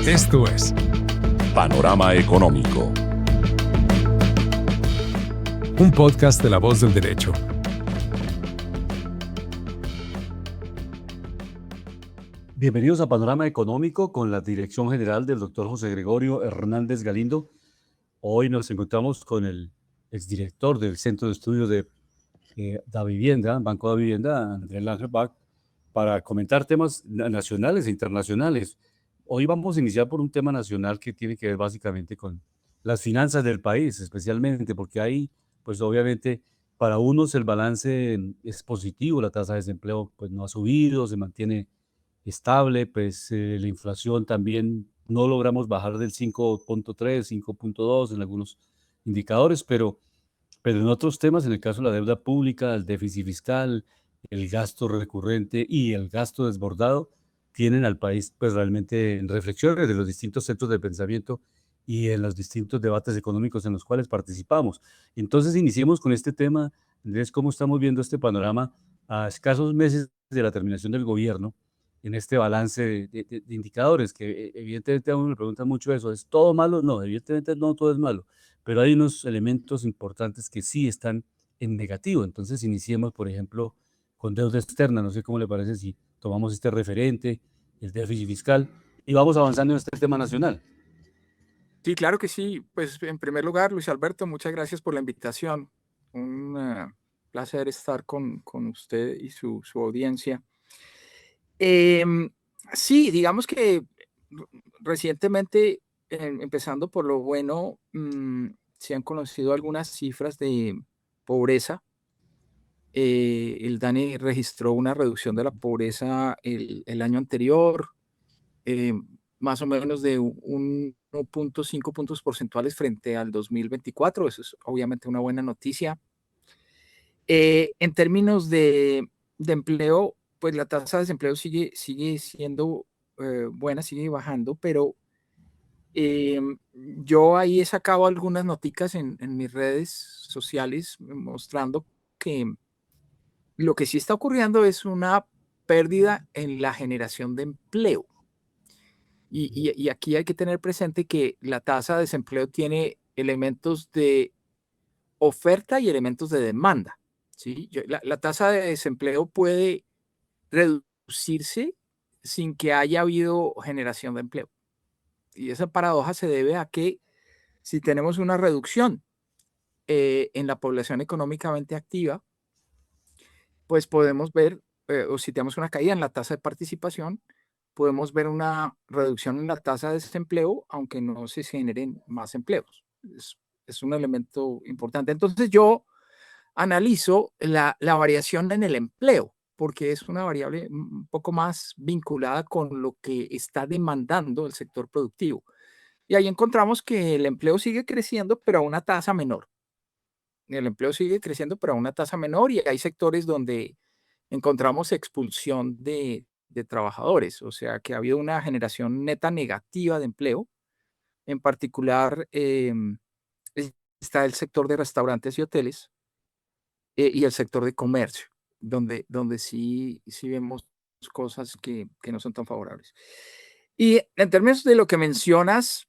Esto es Panorama Económico. un podcast de La Voz del Derecho. Bienvenidos a Panorama Económico con la dirección general del doctor José Gregorio Hernández Galindo. Hoy nos encontramos con el exdirector del Centro de Estudios de Da Vivienda, Banco da Vivienda, Andrés Langerbach, para comentar temas nacionales e internacionales. Hoy vamos a iniciar por un tema nacional que tiene que ver básicamente con las finanzas del país, especialmente porque ahí, pues obviamente, para unos el balance es positivo, la tasa de desempleo pues no ha subido, se mantiene estable, pues la inflación también no logramos bajar del 5.3, 5.2 en algunos indicadores, pero en otros temas, en el caso de la deuda pública, el déficit fiscal, el gasto recurrente y el gasto desbordado, tienen al país pues realmente en reflexiones de los distintos centros de pensamiento y en los distintos debates económicos en los cuales participamos. Entonces, iniciemos con este tema, Andrés, cómo estamos viendo este panorama a escasos meses de la terminación del gobierno en este balance de indicadores, que evidentemente a uno le preguntan mucho eso, ¿es todo malo? No, evidentemente no todo es malo, pero hay unos elementos importantes que sí están en negativo. Entonces, iniciemos, por ejemplo, con deuda externa. No sé cómo le parece si tomamos este referente, el déficit fiscal, y vamos avanzando en este tema nacional. Sí, claro que sí. Pues en primer lugar, Luis Alberto, muchas gracias por la invitación. Un placer estar con usted y su audiencia. Em, sí, digamos que recientemente, empezando por lo bueno, se han conocido algunas cifras de pobreza. El DANE registró una reducción de la pobreza el año anterior, eh, más o menos de 1.5 puntos porcentuales frente al 2024. Eso es obviamente una buena noticia. En términos de empleo, pues la tasa de desempleo sigue siendo buena, sigue bajando, pero yo ahí he sacado algunas noticas en mis redes sociales mostrando que lo que sí está ocurriendo es una pérdida en la generación de empleo. Y aquí hay que tener presente que la tasa de desempleo tiene elementos de oferta y elementos de demanda, ¿sí? La tasa de desempleo puede reducirse sin que haya habido generación de empleo. Y esa paradoja se debe a que si tenemos una reducción en la población económicamente activa, pues podemos ver, o si tenemos una caída en la tasa de participación, podemos ver una reducción en la tasa de desempleo, aunque no se generen más empleos. Es un elemento importante. Entonces yo analizo la variación en el empleo, porque es una variable un poco más vinculada con lo que está demandando el sector productivo. Y ahí encontramos que el empleo sigue creciendo, pero a una tasa menor. El empleo sigue creciendo, pero a una tasa menor, y hay sectores donde encontramos expulsión de trabajadores, o sea que ha habido una generación neta negativa de empleo. En particular, está el sector de restaurantes y hoteles y el sector de comercio, donde sí vemos cosas que no son tan favorables. Y en términos de lo que mencionas,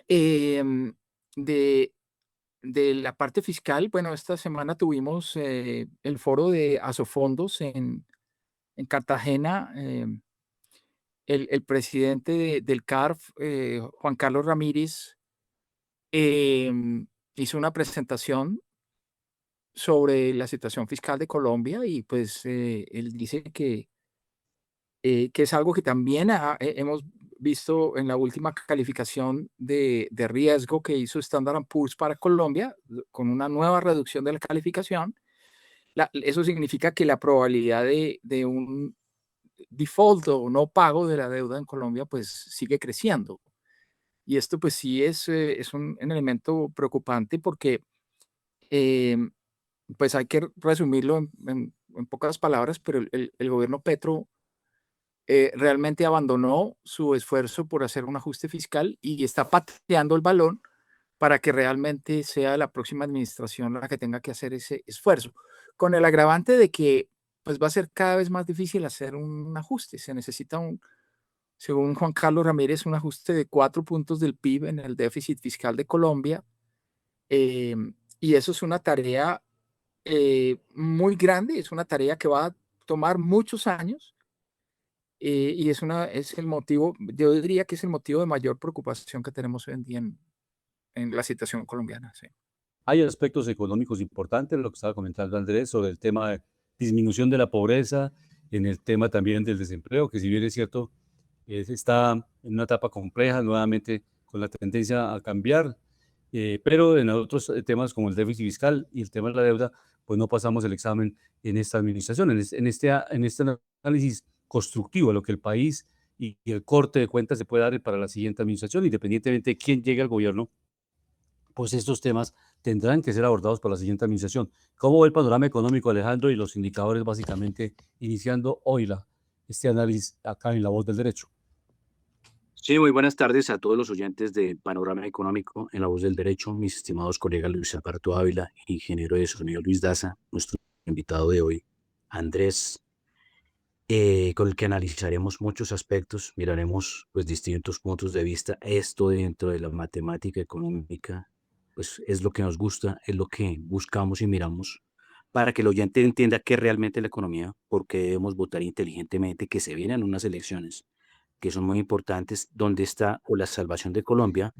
em, de, de la parte fiscal, bueno, esta semana tuvimos el foro de Asofondos en Cartagena. El presidente del CARF, Juan Carlos Ramírez, hizo una presentación sobre la situación fiscal de Colombia y pues él dice que es algo que también hemos visto en la última calificación de riesgo que hizo Standard Poor's para Colombia, con una nueva reducción de la calificación. Eso significa que la probabilidad de un default o no pago de la deuda en Colombia pues sigue creciendo. Y esto pues sí es un elemento preocupante porque em, pues hay que resumirlo en pocas palabras, pero el gobierno Petro realmente abandonó su esfuerzo por hacer un ajuste fiscal y está pateando el balón para que realmente sea la próxima administración la que tenga que hacer ese esfuerzo, con el agravante de que pues va a ser cada vez más difícil hacer un ajuste. Se necesita según Juan Carlos Ramírez, un ajuste de 4 puntos del PIB en el déficit fiscal de Colombia. Y eso es una tarea muy grande, es una tarea que va a tomar muchos años. Y es el motivo, yo diría que es el motivo de mayor preocupación que tenemos hoy en día en la situación colombiana. Sí. Hay aspectos económicos importantes, lo que estaba comentando Andrés, sobre el tema de disminución de la pobreza, en el tema también del desempleo, que si bien es cierto, está en una etapa compleja, nuevamente con la tendencia a cambiar, pero en otros temas como el déficit fiscal y el tema de la deuda, pues no pasamos el examen en esta administración, en este análisis constructivo de lo que el país y el corte de cuentas se puede dar para la siguiente administración, independientemente de quién llegue al gobierno, pues estos temas tendrán que ser abordados por la siguiente administración. ¿Cómo ve el panorama económico, Alejandro, y los indicadores básicamente iniciando hoy este análisis acá en La Voz del Derecho? Sí, muy buenas tardes a todos los oyentes de Panorama Económico en La Voz del Derecho, mis estimados colegas Luis Alberto Ávila, ingeniero de sonido Luis Daza, nuestro invitado de hoy, Andrés, con el que analizaremos muchos aspectos, miraremos pues distintos puntos de vista. Esto dentro de la matemática económica, pues es lo que nos gusta, es lo que buscamos y miramos para que el oyente entienda qué es realmente la economía, porque debemos votar inteligentemente, que se vienen unas elecciones que son muy importantes, donde está o la salvación de Colombia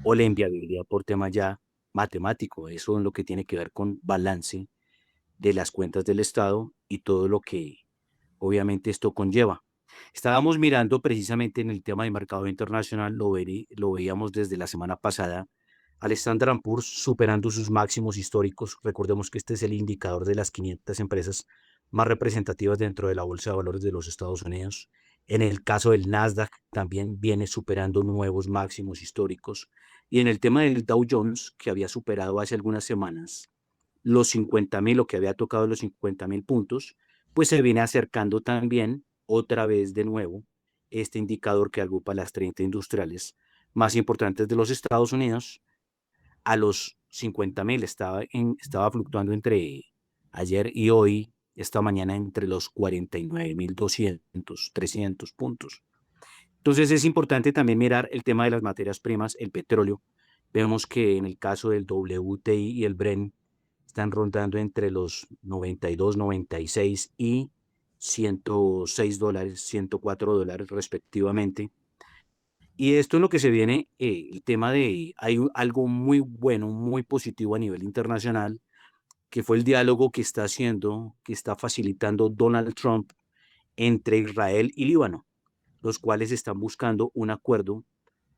o la inviabilidad por tema ya matemático. Eso es lo que tiene que ver con balance de las cuentas del Estado y todo lo que obviamente esto conlleva. Estábamos mirando precisamente en el tema de mercado internacional, lo veíamos desde la semana pasada, al Standard Poor's superando sus máximos históricos. Recordemos que este es el indicador de las 500 empresas más representativas dentro de la Bolsa de Valores de los Estados Unidos. En el caso del Nasdaq también viene superando nuevos máximos históricos. Y en el tema del Dow Jones, que había superado hace algunas semanas los 50.000 o que había tocado los 50.000 puntos, pues se viene acercando también otra vez de nuevo este indicador que agrupa las 30 industriales más importantes de los Estados Unidos a los 50.000. Estaba fluctuando entre ayer y hoy, esta mañana, entre los 49.200, 300 puntos. Entonces es importante también mirar el tema de las materias primas, el petróleo. Vemos que en el caso del WTI y el Brent están rondando entre los 92, 96 y $106, $104 respectivamente. Y esto es lo que se viene, el tema de, algo muy bueno, muy positivo a nivel internacional, que fue el diálogo que está haciendo, que está facilitando Donald Trump entre Israel y Líbano, los cuales están buscando un acuerdo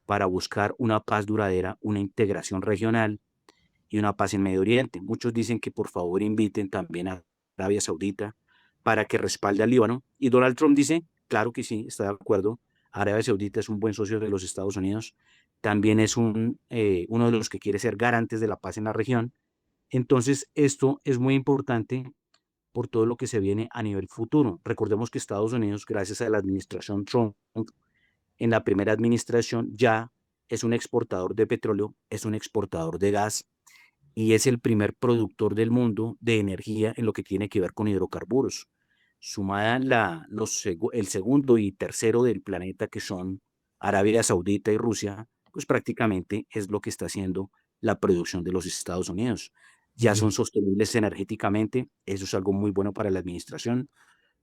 para buscar una paz duradera, una integración regional y una paz en Medio Oriente. Muchos dicen que por favor inviten también a Arabia Saudita para que respalde al Líbano. Y Donald Trump dice, claro que sí, está de acuerdo. Arabia Saudita es un buen socio de los Estados Unidos. También es uno de los que quiere ser garantes de la paz en la región. Entonces, esto es muy importante por todo lo que se viene a nivel futuro. Recordemos que Estados Unidos, gracias a la administración Trump, en la primera administración ya es un exportador de petróleo, es un exportador de gas y es el primer productor del mundo de energía en lo que tiene que ver con hidrocarburos. Sumada el segundo y tercero del planeta, que son Arabia Saudita y Rusia, pues prácticamente es lo que está haciendo la producción de los Estados Unidos. Ya son sostenibles energéticamente, eso es algo muy bueno para la administración,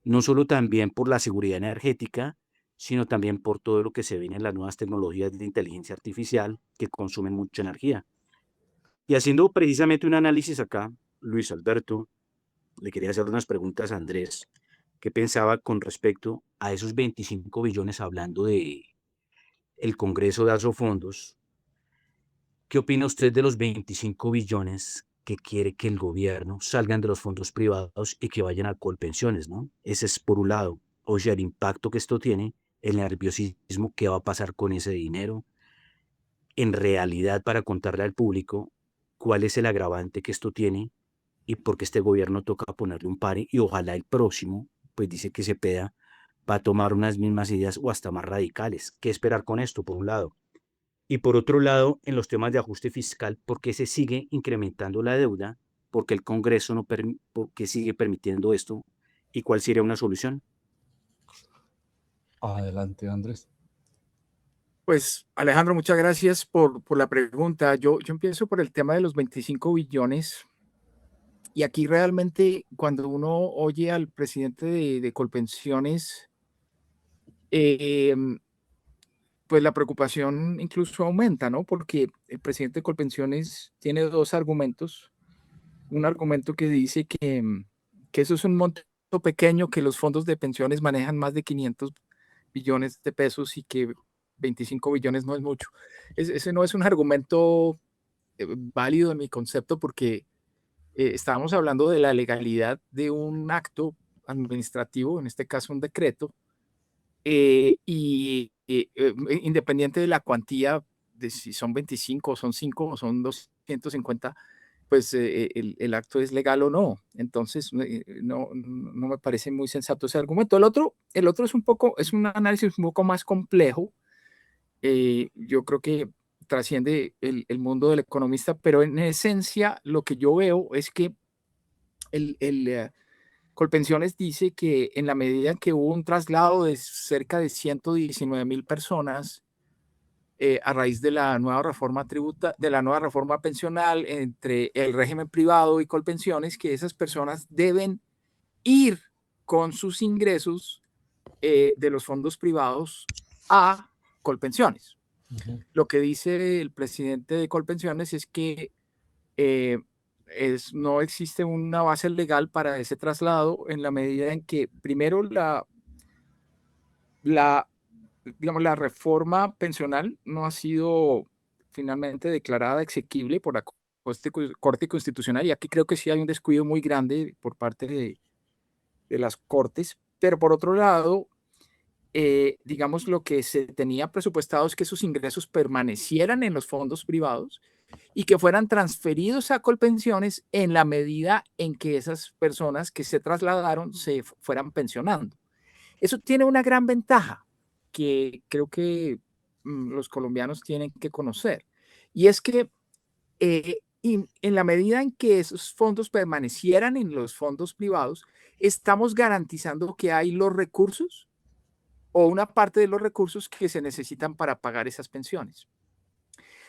no solo también por la seguridad energética, sino también por todo lo que se viene en las nuevas tecnologías de inteligencia artificial que consumen mucha energía. Y haciendo precisamente un análisis acá, Luis Alberto, le quería hacer unas preguntas a Andrés. ¿Qué pensaba con respecto a esos 25 billones hablando de el Congreso de Asofondos? ¿Qué opina usted de los 25 billones que quiere que el gobierno salgan de los fondos privados y que vayan a Colpensiones, ¿no? Ese es por un lado. O sea, el impacto que esto tiene, el nerviosismo, qué va a pasar con ese dinero. En realidad, para contarle al público cuál es el agravante que esto tiene y por qué este gobierno toca ponerle un pare y ojalá el próximo, pues dice que se peda, va a tomar unas mismas ideas o hasta más radicales. ¿Qué esperar con esto, por un lado? Y por otro lado, en los temas de ajuste fiscal, ¿por qué se sigue incrementando la deuda? ¿Por qué el Congreso no por qué sigue permitiendo esto? ¿Y cuál sería una solución? Adelante, Andrés. Pues Alejandro, muchas gracias por la pregunta. Yo empiezo por el tema de los 25 billones. Y aquí realmente cuando uno oye al presidente de Colpensiones, em, pues la preocupación incluso aumenta, ¿no? Porque el presidente de Colpensiones tiene dos argumentos. Un argumento que dice que eso es un monto pequeño, que los fondos de pensiones manejan más de 500 billones de pesos y que 25 billones no es mucho. Ese no es un argumento válido en mi concepto porque estábamos hablando de la legalidad de un acto administrativo, en este caso un decreto, independiente de la cuantía, de si son 25 o son 5 o son 250, pues el acto es legal o no. Entonces, no me parece muy sensato ese argumento. El otro es un análisis un poco más complejo. Yo creo que trasciende el mundo del economista, pero en esencia lo que yo veo es que el Colpensiones dice que en la medida en que hubo un traslado de cerca de 119,000 personas a raíz de la nueva reforma de la nueva reforma pensional entre el régimen privado y Colpensiones, que esas personas deben ir con sus ingresos de los fondos privados a Colpensiones. Lo que dice el presidente de Colpensiones es que eh, no existe una base legal para ese traslado en la medida en que primero la, digamos, la reforma pensional no ha sido finalmente declarada exequible por la Corte Constitucional, y aquí creo que sí hay un descuido muy grande por parte de las Cortes, pero por otro lado, digamos, lo que se tenía presupuestado es que esos ingresos permanecieran en los fondos privados y que fueran transferidos a Colpensiones en la medida en que esas personas que se trasladaron se fueran pensionando. Eso tiene una gran ventaja que creo que los colombianos tienen que conocer, y es que en la medida en que esos fondos permanecieran en los fondos privados, estamos garantizando que hay los recursos o una parte de los recursos que se necesitan para pagar esas pensiones.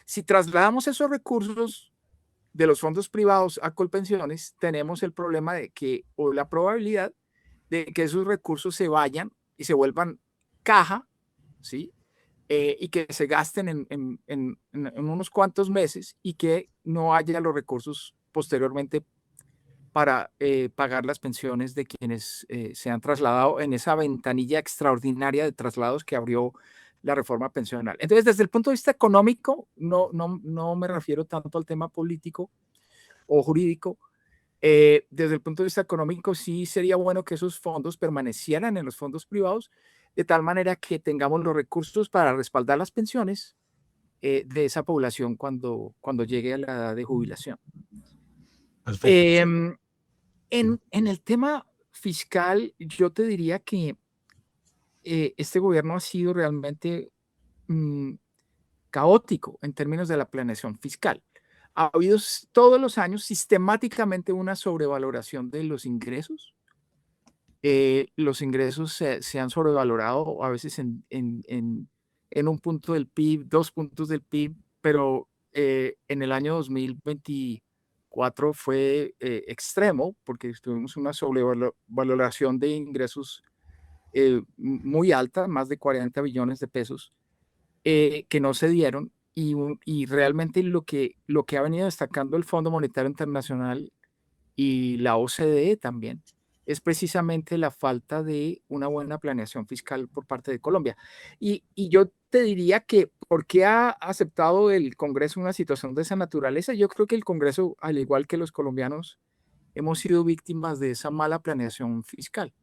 Si trasladamos esos recursos de los fondos privados a Colpensiones, tenemos el problema de que, o la probabilidad de que esos recursos se vayan y se vuelvan caja, ¿sí? Y que se gasten en unos cuantos meses y que no haya los recursos posteriormente para pagar las pensiones de quienes se han trasladado en esa ventanilla extraordinaria de traslados que abrió la reforma pensional. Entonces, desde el punto de vista económico, no me refiero tanto al tema político o jurídico. Desde el punto de vista económico, sí sería bueno que esos fondos permanecieran en los fondos privados, de tal manera que tengamos los recursos para respaldar las pensiones de esa población cuando llegue a la edad de jubilación. Perfecto. En el tema fiscal, yo te diría que este gobierno ha sido realmente mm, caótico en términos de la planeación fiscal. Ha habido todos los años sistemáticamente una sobrevaloración de los ingresos. Los ingresos se han sobrevalorado a veces en un punto del PIB, 2 puntos del PIB, pero en el año 2024 fue extremo porque tuvimos una sobrevaloración de ingresos muy alta, más de 40 billones de pesos, que no se dieron. Y realmente lo que ha venido destacando el Fondo Monetario Internacional y la OCDE también es precisamente la falta de una buena planeación fiscal por parte de Colombia. Y yo te diría que, ¿por qué ha aceptado el Congreso una situación de esa naturaleza? Yo creo que el Congreso, al igual que los colombianos, hemos sido víctimas de esa mala planeación fiscal.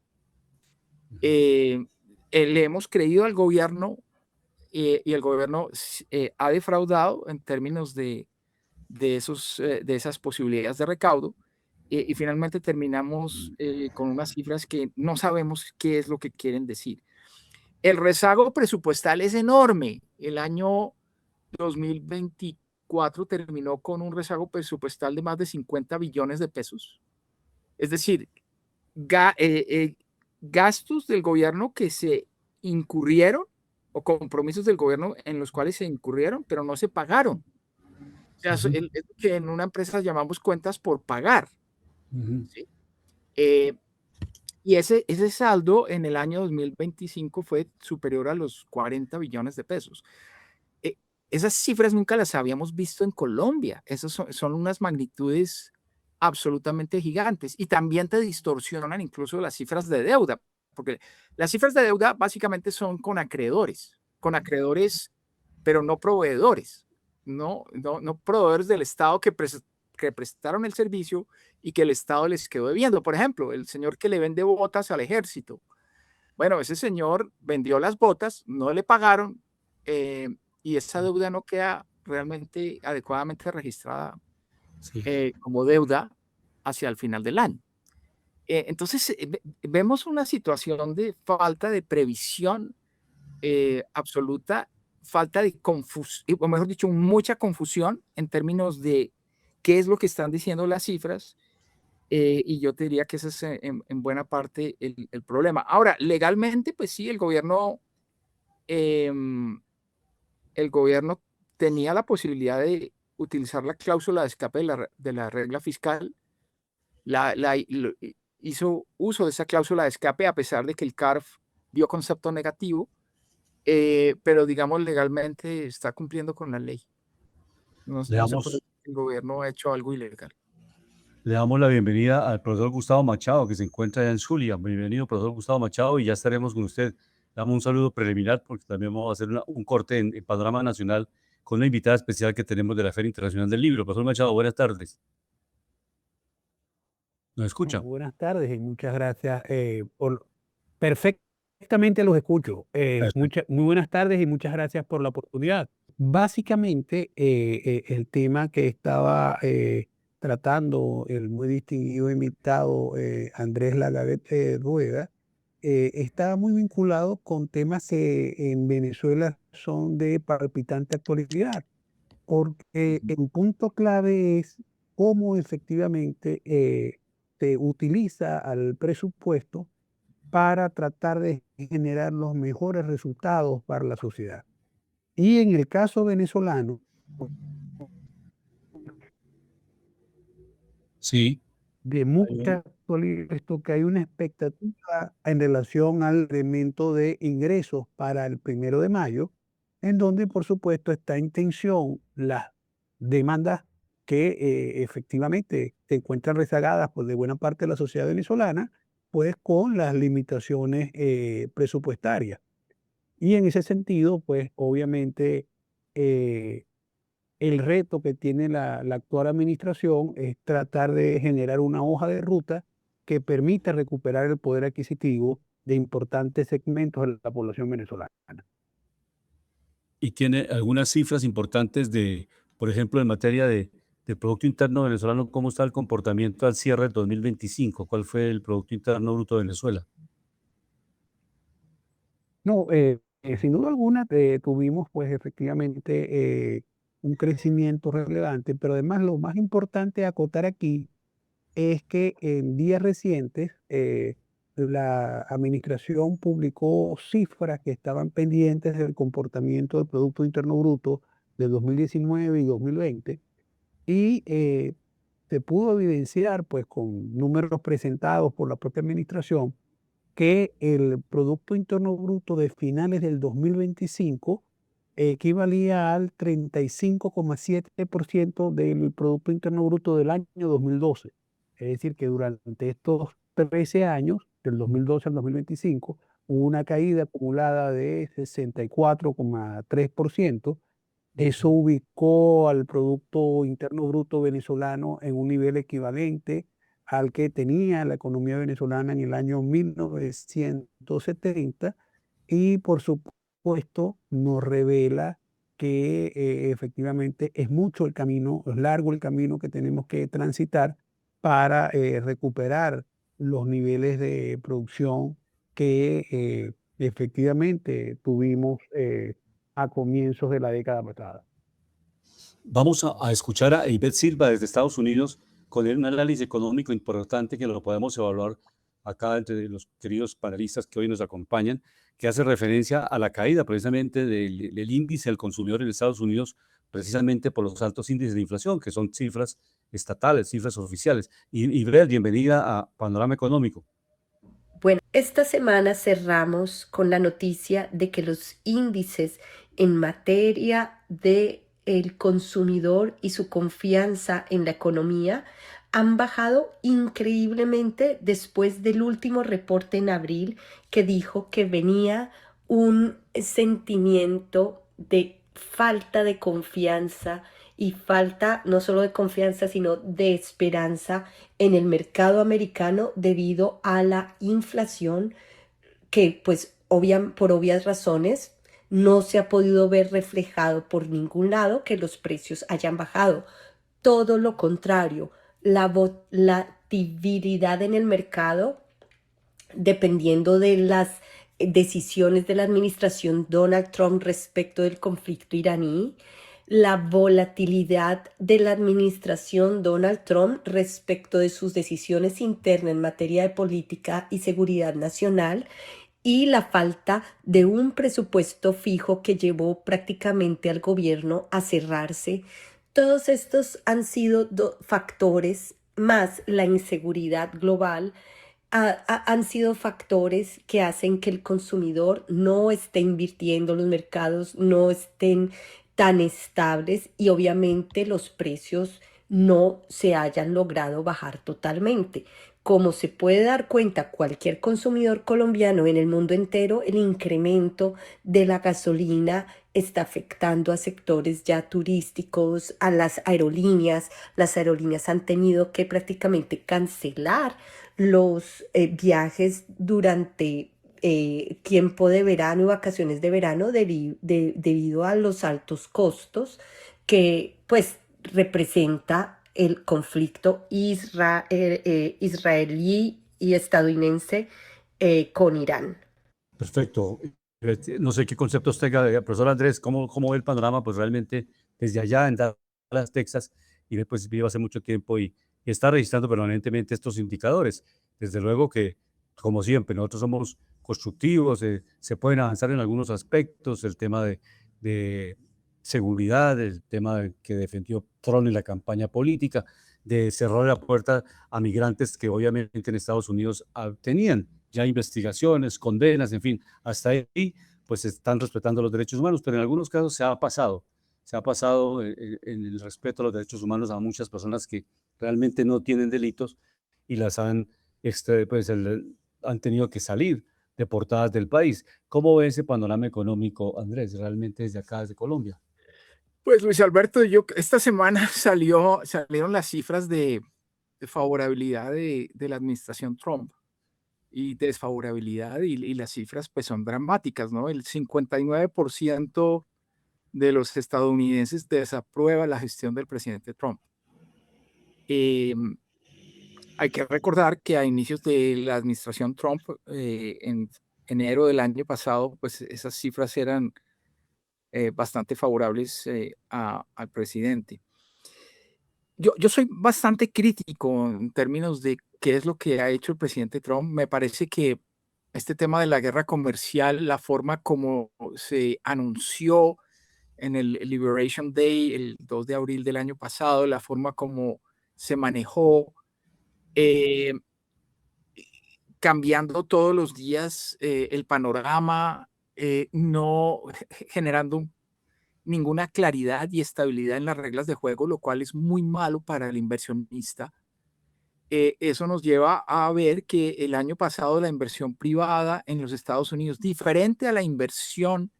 Le hemos creído al gobierno y el gobierno ha defraudado en términos de esas posibilidades de recaudo, y finalmente terminamos con unas cifras que no sabemos qué es lo que quieren decir. El rezago presupuestal es enorme. El año 2024 terminó con un rezago presupuestal de más de 50 billones de pesos. Es decir, gastos del gobierno que se incurrieron o compromisos del gobierno en los cuales se incurrieron, pero no se pagaron. O sea, Ujú, es lo que en una empresa llamamos cuentas por pagar, ujú. ¿sí? Y ese saldo en el año 2025 fue superior a los 40 billones de pesos. Eh, Esas cifras nunca las habíamos visto en Colombia. Esas son unas magnitudes absolutamente gigantes y también te distorsionan incluso las cifras de deuda, porque las cifras de deuda básicamente son con acreedores, pero no proveedores, no proveedores del Estado que prestaron el servicio y que el Estado les quedó debiendo. Por ejemplo, el señor que le vende botas al ejército. Bueno, ese señor vendió las botas, no le pagaron, eh, y esa deuda no queda realmente adecuadamente registrada Sí. como deuda hacia el final del año. Entonces, vemos una situación de falta de previsión absoluta, falta de confusión, o mejor dicho, mucha confusión en términos de qué es lo que están diciendo las cifras, y yo te diría que ese es en buena parte el problema. Ahora, legalmente, pues sí, em, el gobierno tenía la posibilidad de utilizar la cláusula de escape de la regla fiscal, hizo uso de esa cláusula de escape a pesar de que el CARF dio concepto negativo, pero digamos legalmente está cumpliendo con la ley. Le No se puede damos, decir que el gobierno ha hecho algo ilegal. le damos la bienvenida al profesor Gustavo Machado, que se encuentra allá en Zulia. Bienvenido, profesor Gustavo Machado, y ya estaremos con usted. Damos un saludo preliminar porque también vamos a hacer un corte en Panorama Nacional con una invitada especial que tenemos de la Feria Internacional del Libro. Profesor Machado, buenas tardes. ¿Nos escucha? Buenas tardes y muchas gracias. Perfectamente los escucho. Perfecto. Muy buenas tardes y muchas gracias por la oportunidad. Básicamente, el tema que estaba tratando el muy distinguido invitado Andrés Lagavet Rueda está muy vinculado con temas que en Venezuela son de palpitante actualidad, porque el punto clave es cómo efectivamente se utiliza al presupuesto para tratar de generar los mejores resultados para la sociedad. Y en el caso venezolano, Sí. de Ahí- mucha actualidad, esto que hay una expectativa en relación al incremento de ingresos para el 1 de mayo, en donde por supuesto está en tensión las demandas que efectivamente se encuentran rezagadas por de buena parte de la sociedad venezolana, pues con las limitaciones presupuestarias. Y en ese sentido, pues obviamente eh, el reto que tiene la actual administración es tratar de generar una hoja de ruta que permita recuperar el poder adquisitivo de importantes segmentos de la población venezolana. Y tiene algunas cifras importantes de, por ejemplo, en materia de Producto Interno Venezolano, ¿cómo está el comportamiento al cierre del 2025? ¿Cuál fue el Producto Interno Bruto de Venezuela? No, sin duda alguna tuvimos pues efectivamente un crecimiento relevante, pero además lo más importante a acotar aquí es que en días recientes la administración publicó cifras que estaban pendientes del comportamiento del Producto Interno Bruto de 2019 y 2020 y se pudo evidenciar pues con números presentados por la propia administración que el Producto Interno Bruto de finales del 2025 equivalía al 35,7% del Producto Interno Bruto del año 2012. Es decir, que durante estos 13 años, del 2012 al 2025, hubo una caída acumulada de 64,3%. Eso ubicó al Producto Interno Bruto venezolano en un nivel equivalente al que tenía la economía venezolana en el año 1970 y por supuesto nos revela que efectivamente es mucho el camino, es largo el camino que tenemos que transitar para recuperar los niveles de producción que efectivamente tuvimos a comienzos de la década pasada. Vamos a escuchar a Ivette Silva desde Estados Unidos con un análisis económico importante que lo podemos evaluar acá entre los queridos panelistas que hoy nos acompañan, que hace referencia a la caída precisamente del índice del consumidor en Estados Unidos, precisamente por los altos índices de inflación, que son cifras estatales, cifras oficiales. Y Bel, bienvenida a Panorama Económico. Bueno, esta semana cerramos con la noticia de que los índices en materia de el consumidor y su confianza en la economía han bajado increíblemente después del último reporte en abril que dijo que venía un sentimiento de falta de confianza y falta no solo de confianza, sino de esperanza en el mercado americano debido a la inflación que, pues, por obvias razones, no se ha podido ver reflejado por ningún lado que los precios hayan bajado. Todo lo contrario, la volatilidad en el mercado, dependiendo de las decisiones de la administración Donald Trump respecto del conflicto iraní, la volatilidad de la administración Donald Trump respecto de sus decisiones internas en materia de política y seguridad nacional y la falta de un presupuesto fijo que llevó prácticamente al gobierno a cerrarse. Todos estos han sido factores, más la inseguridad global, han sido factores que hacen que el consumidor no esté invirtiendo, los mercados no estén tan estables y obviamente los precios no se hayan logrado bajar totalmente. Como se puede dar cuenta cualquier consumidor colombiano en el mundo entero, el incremento de la gasolina está afectando a sectores ya turísticos, a las aerolíneas. Las aerolíneas han tenido que prácticamente cancelar los viajes durante tiempo de verano y vacaciones de verano debido a los altos costos que pues representa el conflicto israelí y estadounidense con Irán. Perfecto. No sé qué conceptos tenga, profesor Andrés, ¿cómo ve el panorama? Pues realmente desde allá en Dallas, Texas, y después vivo hace mucho tiempo y está registrando permanentemente estos indicadores. Desde luego que, como siempre, nosotros somos constructivos, se pueden avanzar en algunos aspectos, el tema de seguridad, el tema que defendió Trump en la campaña política, de cerrar la puerta a migrantes que obviamente en Estados Unidos tenían ya investigaciones, condenas, en fin, hasta ahí pues están respetando los derechos humanos, pero en algunos casos se ha pasado en el respeto a los derechos humanos a muchas personas que realmente no tienen delitos y las han, han tenido que salir deportadas del país. ¿Cómo ve ese panorama económico, Andrés, realmente desde acá, desde Colombia? Pues Luis Alberto, esta semana salieron las cifras de favorabilidad de la administración Trump y desfavorabilidad y las cifras pues son dramáticas, ¿no? El 59% de los estadounidenses desaprueba la gestión del presidente Trump. Hay que recordar que a inicios de la administración Trump, en enero del año pasado, pues esas cifras eran bastante favorables al presidente. Yo soy bastante crítico en términos de qué es lo que ha hecho el presidente Trump. Me parece que este tema de la guerra comercial, la forma como se anunció en el Liberation Day, el 2 de abril del año pasado, la forma como se manejó, cambiando todos los días el panorama, no generando ninguna claridad y estabilidad en las reglas de juego, lo cual es muy malo para el inversionista. Eso nos lleva a ver que el año pasado la inversión privada en los Estados Unidos, diferente a la inversión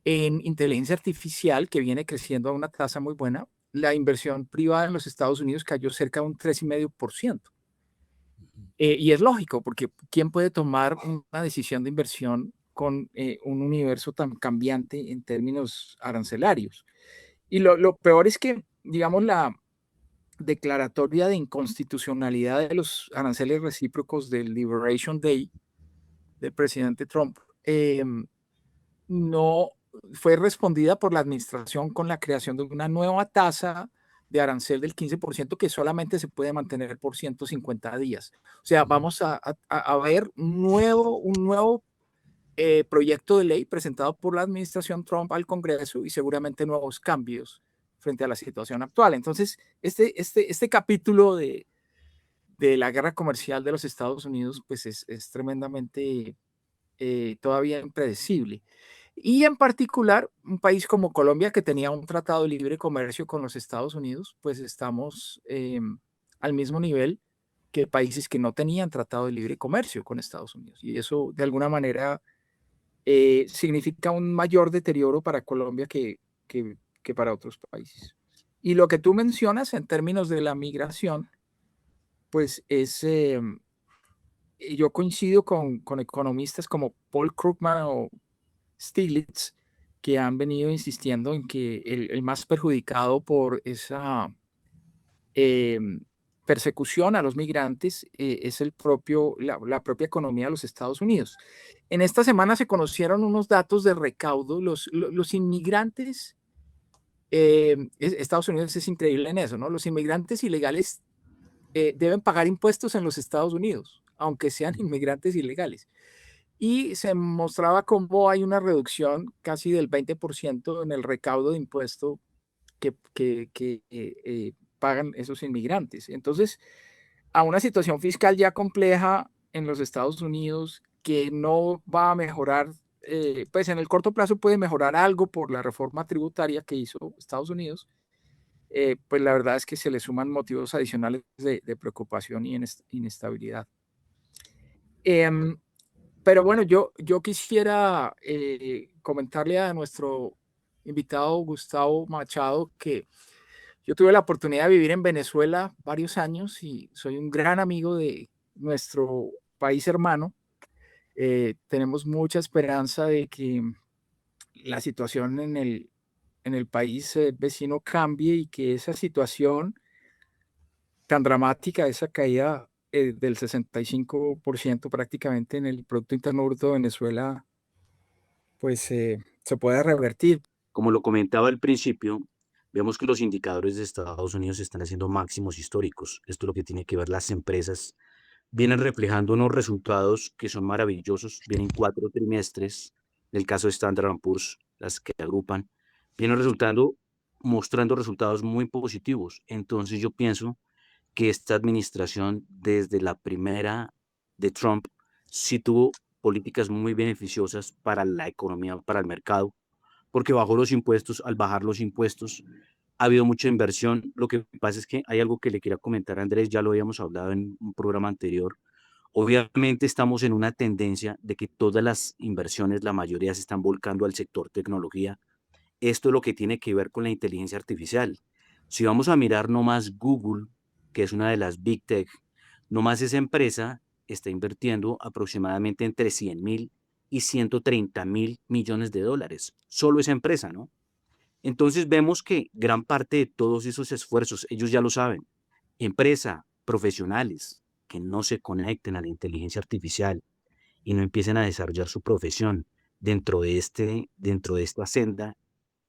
en inteligencia artificial, que viene creciendo a una tasa muy buena, la inversión privada en los Estados Unidos cayó cerca de un 3,5%. Y es lógico, porque ¿quién puede tomar una decisión de inversión con un universo tan cambiante en términos arancelarios? Y lo peor es que, digamos, la declaratoria de inconstitucionalidad de los aranceles recíprocos del Liberation Day del presidente Trump no fue respondida por la administración con la creación de una nueva tasa de arancel del 15% que solamente se puede mantener por 150 días. O sea, vamos a ver un nuevo proyecto de ley presentado por la administración Trump al Congreso y seguramente nuevos cambios frente a la situación actual. Entonces, este capítulo de la guerra comercial de los Estados Unidos, pues es tremendamente todavía impredecible. Y en particular, un país como Colombia, que tenía un tratado de libre comercio con los Estados Unidos, pues estamos al mismo nivel que países que no tenían tratado de libre comercio con Estados Unidos. Y eso, de alguna manera, significa un mayor deterioro para Colombia que para otros países. Y lo que tú mencionas en términos de la migración, pues yo coincido con economistas como Paul Krugman o Stiglitz, que han venido insistiendo en que el más perjudicado por esa persecución a los migrantes es la propia economía de los Estados Unidos. En esta semana se conocieron unos datos de recaudo. Los inmigrantes, Estados Unidos es increíble en eso, ¿no? Los inmigrantes ilegales deben pagar impuestos en los Estados Unidos, aunque sean inmigrantes ilegales. Y se mostraba cómo hay una reducción casi del 20% en el recaudo de impuesto que pagan esos inmigrantes. Entonces, a una situación fiscal ya compleja en los Estados Unidos que no va a mejorar, pues en el corto plazo puede mejorar algo por la reforma tributaria que hizo Estados Unidos, pues la verdad es que se le suman motivos adicionales de preocupación y inestabilidad. Pero bueno, yo quisiera comentarle a nuestro invitado Gustavo Machado que yo tuve la oportunidad de vivir en Venezuela varios años y soy un gran amigo de nuestro país hermano. Tenemos mucha esperanza de que la situación en el país vecino cambie y que esa situación tan dramática, esa caída del 65% prácticamente en el Producto Interno Bruto de Venezuela, pues se pueda revertir. Como lo comentaba al principio, vemos que los indicadores de Estados Unidos están haciendo máximos históricos. Esto es lo que tiene que ver las empresas. Vienen reflejando unos resultados que son maravillosos. Vienen 4 trimestres, en el caso de Standard & Poor's, las que agrupan, vienen mostrando resultados muy positivos. Entonces yo pienso que esta administración, desde la primera de Trump, sí tuvo políticas muy beneficiosas para la economía, para el mercado, porque bajó los impuestos. Al bajar los impuestos, ha habido mucha inversión. Lo que pasa es que hay algo que le quería comentar a Andrés, ya lo habíamos hablado en un programa anterior. Obviamente estamos en una tendencia de que todas las inversiones, la mayoría se están volcando al sector tecnología. Esto es lo que tiene que ver con la inteligencia artificial. Si vamos a mirar nomás Google, que es una de las Big Tech, nomás esa empresa está invirtiendo aproximadamente entre 100.000 y 130.000 millones de dólares. Solo esa empresa, ¿no? Entonces vemos que gran parte de todos esos esfuerzos, ellos ya lo saben, empresa, profesionales que no se conecten a la inteligencia artificial y no empiecen a desarrollar su profesión dentro de esta senda,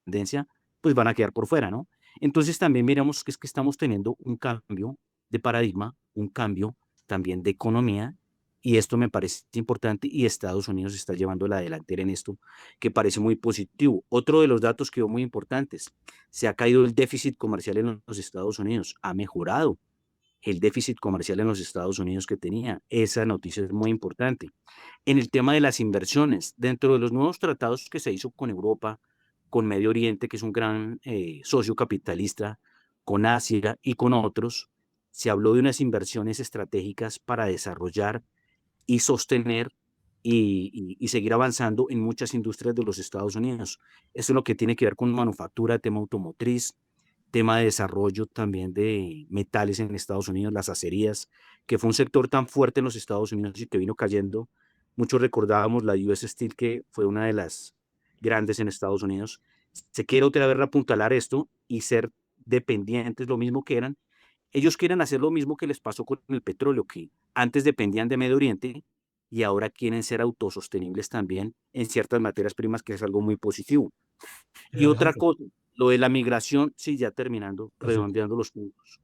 tendencia, pues van a quedar por fuera, ¿no? Entonces también miramos que es que estamos teniendo un cambio de paradigma, un cambio también de economía, y esto me parece importante, y Estados Unidos está llevando la delantera en esto, que parece muy positivo. Otro de los datos que veo muy importantes, se ha caído el déficit comercial en los Estados Unidos, ha mejorado el déficit comercial en los Estados Unidos que tenía. Esa noticia es muy importante. En el tema de las inversiones, dentro de los nuevos tratados que se hizo con Europa, con Medio Oriente, que es un gran socio capitalista, con Asia y con otros, se habló de unas inversiones estratégicas para desarrollar y sostener y seguir avanzando en muchas industrias de los Estados Unidos. Eso es lo que tiene que ver con manufactura, tema automotriz, tema de desarrollo también de metales en Estados Unidos, las acerías, que fue un sector tan fuerte en los Estados Unidos y que vino cayendo. Muchos recordábamos la US Steel, que fue una de las grandes en Estados Unidos. Se quiere otra vez apuntalar esto y ser dependientes, lo mismo que eran. Ellos quieren hacer lo mismo que les pasó con el petróleo, que antes dependían de Medio Oriente y ahora quieren ser autosostenibles también en ciertas materias primas, que es algo muy positivo. Y otra Alejandro, cosa, lo de la migración, sí, ya terminando, perfecto. redondeando los puntos.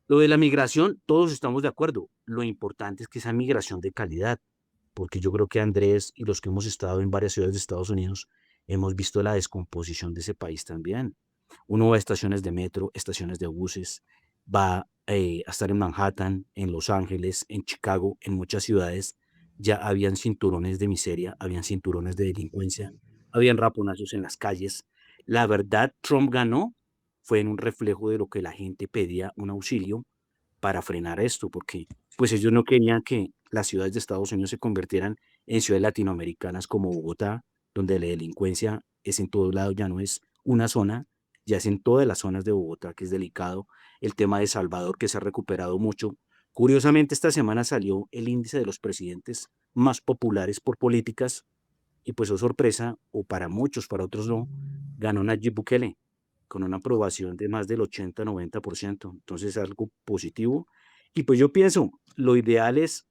Lo de la migración, todos estamos de acuerdo. Lo importante es que esa migración de calidad, porque yo creo que Andrés y los que hemos estado en varias ciudades de Estados Unidos hemos visto la descomposición de ese país también. Uno va a estaciones de metro, estaciones de buses, va a estar en Manhattan, en Los Ángeles, en Chicago, en muchas ciudades. Ya habían cinturones de miseria, habían cinturones de delincuencia, habían raponazos en las calles. La verdad, Trump ganó fue en un reflejo de lo que la gente pedía, un auxilio para frenar esto, porque pues ellos no querían que las ciudades de Estados Unidos se convirtieran en ciudades latinoamericanas como Bogotá, donde la delincuencia es en todos lados, ya no es una zona, ya es en todas las zonas de Bogotá, que es delicado. El tema de Salvador, que se ha recuperado mucho. Curiosamente, esta semana salió el índice de los presidentes más populares por políticas y pues, oh sorpresa, o para muchos, para otros no, ganó Nayib Bukele con una aprobación de más del 80-90%. Entonces, algo positivo. Y pues yo pienso, lo ideal es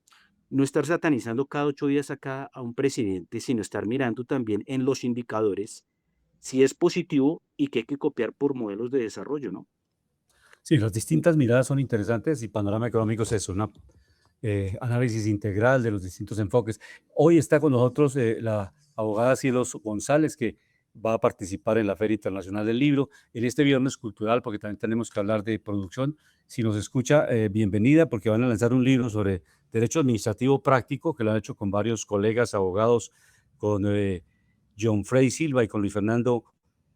no estar satanizando cada 8 días acá a un presidente, sino estar mirando también en los indicadores si es positivo y que hay que copiar por modelos de desarrollo, ¿no? Sí, las distintas miradas son interesantes y Panorama Económico es eso, un análisis integral de los distintos enfoques. Hoy está con nosotros la abogada Cielos González, que va a participar en la Feria Internacional del Libro en este viernes cultural, porque también tenemos que hablar de producción. Si nos escucha, bienvenida, porque van a lanzar un libro sobre derecho administrativo práctico, que lo han hecho con varios colegas abogados, con John Frey Silva y con Luis Fernando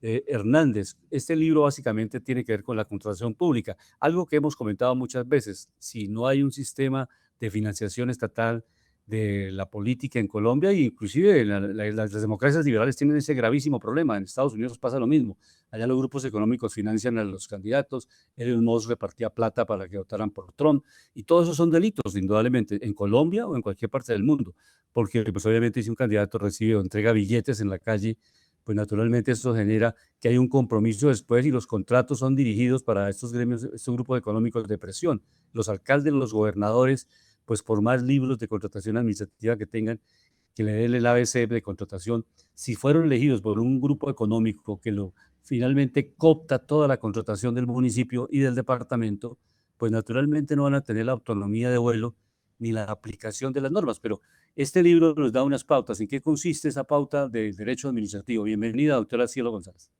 Hernández. Este libro básicamente tiene que ver con la contratación pública, algo que hemos comentado muchas veces. Si no hay un sistema de financiación estatal de la política en Colombia, e inclusive las democracias liberales tienen ese gravísimo problema. En Estados Unidos pasa lo mismo. Allá los grupos económicos financian a los candidatos, Elon Musk repartía plata para que votaran por Trump, y todos esos son delitos, indudablemente, en Colombia o en cualquier parte del mundo, porque pues obviamente si un candidato recibe o entrega billetes en la calle, pues naturalmente eso genera que hay un compromiso después y los contratos son dirigidos para estos gremios, estos grupos económicos de presión. Los alcaldes, los gobernadores, pues por más libros de contratación administrativa que tengan, que le den el ABC de contratación, si fueron elegidos por un grupo económico que lo finalmente coopta toda la contratación del municipio y del departamento, pues naturalmente no van a tener la autonomía de vuelo ni la aplicación de las normas. Pero este libro nos da unas pautas. ¿En qué consiste esa pauta del derecho administrativo? Bienvenida, doctora Cielo González.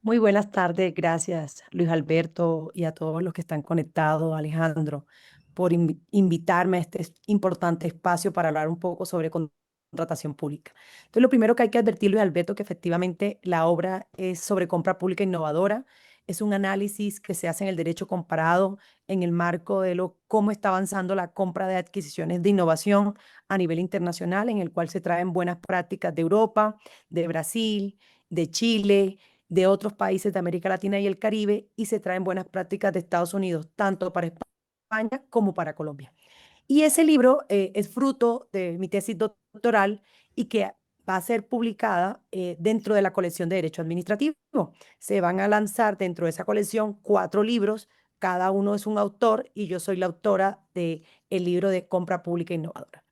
Muy buenas tardes, gracias Luis Alberto y a todos los que están conectados, Alejandro, por invitarme a este importante espacio para hablar un poco sobre contratación pública. Entonces, lo primero que hay que advertir, Luis Alberto, que efectivamente la obra es sobre compra pública innovadora, es un análisis que se hace en el derecho comparado en el marco de cómo está avanzando la compra de adquisiciones de innovación a nivel internacional, en el cual se traen buenas prácticas de Europa, de Brasil, de Chile, de otros países de América Latina y el Caribe, y se traen buenas prácticas de Estados Unidos, tanto para España como para Colombia. Y ese libro es fruto de mi tesis doctoral y que va a ser publicada dentro de la colección de Derecho Administrativo. Se van a lanzar dentro de esa colección 4 libros, cada uno es un autor y yo soy la autora del libro de Compra Pública Innovadora.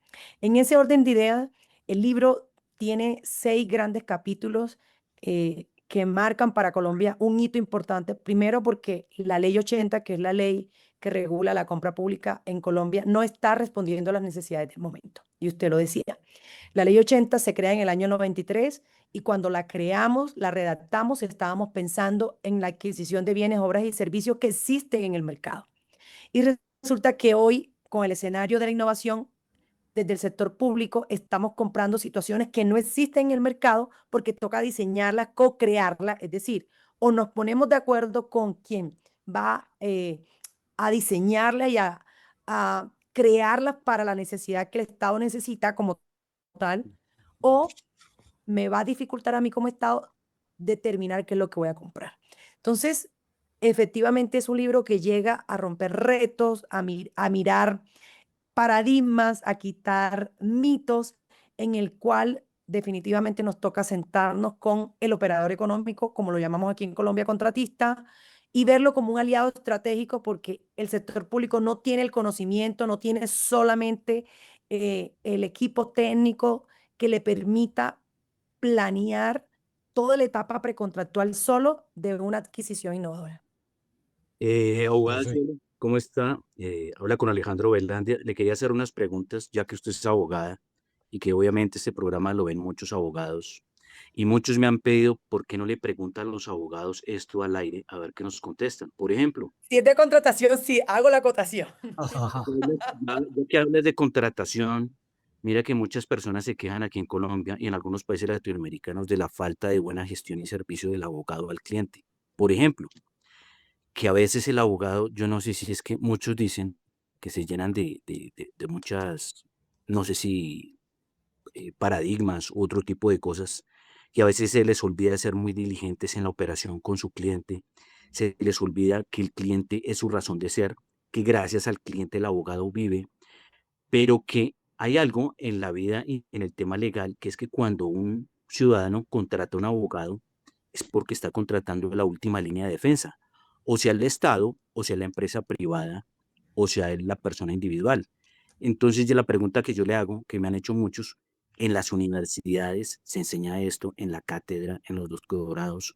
En ese orden de ideas, el libro tiene 6 grandes capítulos que marcan para Colombia un hito importante. Primero, porque la ley 80, que es la ley que regula la compra pública en Colombia, no está respondiendo a las necesidades del momento. Y usted lo decía. La ley 80 se crea en el año 93 y cuando la creamos, la redactamos, estábamos pensando en la adquisición de bienes, obras y servicios que existen en el mercado. Y resulta que hoy, con el escenario de la innovación, desde el sector público estamos comprando situaciones que no existen en el mercado porque toca diseñarlas, co-crearlas, es decir, o nos ponemos de acuerdo con quien va a diseñarlas y a crearlas para la necesidad que el Estado necesita como tal, o me va a dificultar a mí como Estado determinar qué es lo que voy a comprar. Entonces, efectivamente es un libro que llega a romper retos, a mirar paradigmas, a quitar mitos, en el cual definitivamente nos toca sentarnos con el operador económico, como lo llamamos aquí en Colombia, contratista, y verlo como un aliado estratégico, porque el sector público no tiene el conocimiento, no tiene solamente el equipo técnico que le permita planear toda la etapa precontractual solo de una adquisición innovadora. Abogada Perfecto. Cielo, ¿cómo está? Habla con Alejandro Velandia. Le quería hacer unas preguntas, ya que usted es abogada. y que obviamente este programa lo ven muchos abogados. Y muchos me han pedido por qué no le preguntan a los abogados esto al aire, a ver qué nos contestan. Por ejemplo, Si es de contratación, sí, hago la acotación. ya que hables de contratación, mira que muchas personas se quejan aquí en Colombia y en algunos países latinoamericanos de la falta de buena gestión y servicio del abogado al cliente. Por ejemplo, que a veces el abogado, yo no sé si es que muchos dicen que se llenan de muchas, no sé si paradigmas u otro tipo de cosas, y a veces se les olvida ser muy diligentes en la operación con su cliente, se les olvida que el cliente es su razón de ser, que gracias al cliente el abogado vive, pero que hay algo en la vida y en el tema legal, que es que cuando un ciudadano contrata a un abogado, es porque está contratando la última línea de defensa, o sea el Estado, o sea la empresa privada, o sea la persona individual. Entonces, ya la pregunta que yo le hago, que me han hecho muchos, en las universidades se enseña esto, en la cátedra, en los doctorados,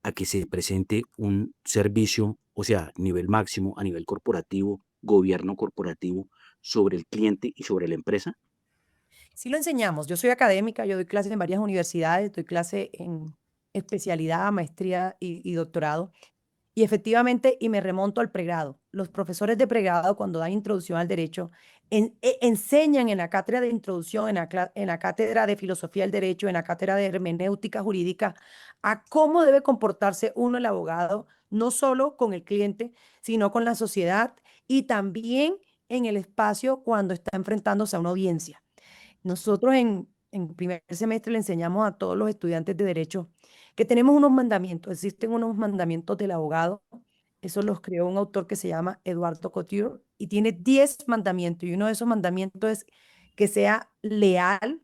a que se presente un servicio, o sea, nivel máximo, a nivel corporativo, gobierno corporativo, sobre el cliente y sobre la empresa. Sí lo enseñamos. Yo soy académica, yo doy clases en varias universidades, doy clase en especialidad, maestría y doctorado. Y efectivamente, y me remonto al pregrado. Los profesores de pregrado, cuando dan introducción al derecho, enseñan en la cátedra de introducción, en la cátedra de filosofía del derecho, en la cátedra de hermenéutica jurídica, a cómo debe comportarse uno, el abogado, no solo con el cliente, sino con la sociedad y también en el espacio cuando está enfrentándose a una audiencia. Nosotros en primer semestre le enseñamos a todos los estudiantes de derecho que tenemos unos mandamientos, existen unos mandamientos del abogado, eso los creó un autor que se llama Eduardo Couture y tiene 10 mandamientos y uno de esos mandamientos es que sea leal,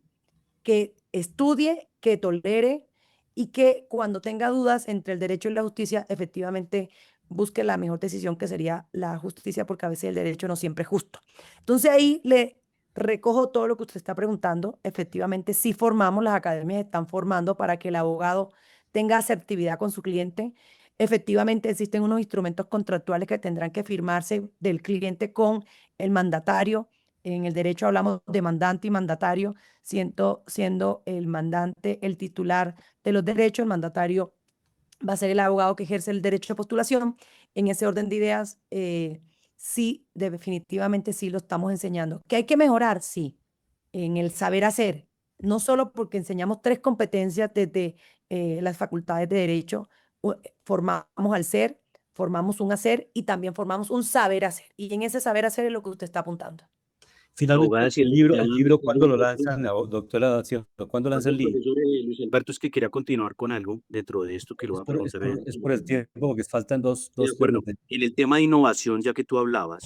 que estudie, que tolere y que cuando tenga dudas entre el derecho y la justicia, efectivamente busque la mejor decisión que sería la justicia, porque a veces el derecho no siempre es justo. Entonces ahí le recojo todo lo que usted está preguntando. Efectivamente, sí formamos, las academias están formando para que el abogado tenga asertividad con su cliente. Efectivamente, existen unos instrumentos contractuales que tendrán que firmarse del cliente con el mandatario. En el derecho hablamos de mandante y mandatario, siendo el mandante el titular de los derechos, el mandatario va a ser el abogado que ejerce el derecho de postulación. En ese orden de ideas, sí, definitivamente sí lo estamos enseñando. ¿Que hay que mejorar? Sí, en el saber hacer, no solo porque enseñamos 3 competencias desde las facultades de derecho, formamos al ser, formamos un hacer y también formamos un saber hacer. Y en ese saber hacer es lo que usted está apuntando. Finalmente, Abogada, si el libro, ¿cuándo lo lanzan, doctora Cierto? ¿Cuándo lanza el libro? profesor Luis Alberto, es que quería continuar con algo dentro de esto que lo voy a preguntar. Es por el tiempo, porque faltan De dos acuerdo. temas. En el tema de innovación, ya que tú hablabas,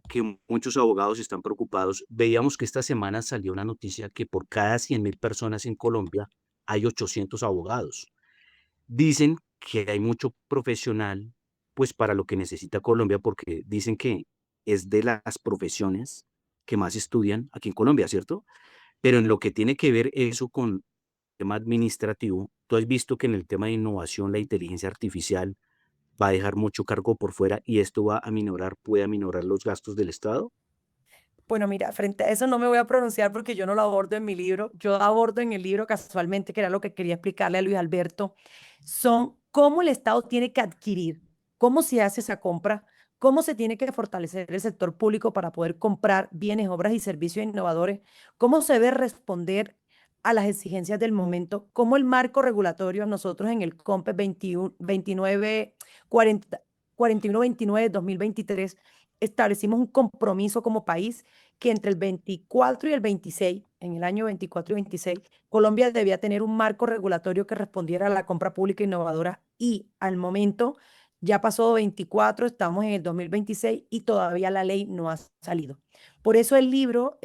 que muchos abogados están preocupados, veíamos que esta semana salió una noticia que por cada 100.000 personas en Colombia hay 800 abogados. Dicen que hay mucho profesional, pues para lo que necesita Colombia, porque dicen que es de las profesiones que más estudian aquí en Colombia, ¿cierto? Pero en lo que tiene que ver eso con el tema administrativo, tú has visto que en el tema de innovación, la inteligencia artificial va a dejar mucho cargo por fuera y esto va a minorar, puede aminorar los gastos del Estado. Bueno, mira, frente a eso no me voy a pronunciar porque yo no lo abordo en mi libro. Yo abordo en el libro casualmente, que era lo que quería explicarle a Luis Alberto, son cómo el Estado tiene que adquirir, cómo se hace esa compra, cómo se tiene que fortalecer el sector público para poder comprar bienes, obras y servicios innovadores, cómo se debe responder a las exigencias del momento, cómo el marco regulatorio, nosotros en el COMPES 21, 29, 40, 41-29 2023 establecimos un compromiso como país que entre el 24 y el 26, en el año 24 y 26, Colombia debía tener un marco regulatorio que respondiera a la compra pública innovadora y al momento ya pasó 24, estamos en el 2026 y todavía la ley no ha salido. Por eso el libro,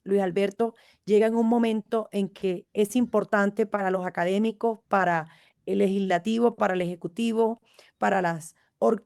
Luis Alberto, llega en un momento en que es importante para los académicos, para el legislativo, para el ejecutivo, para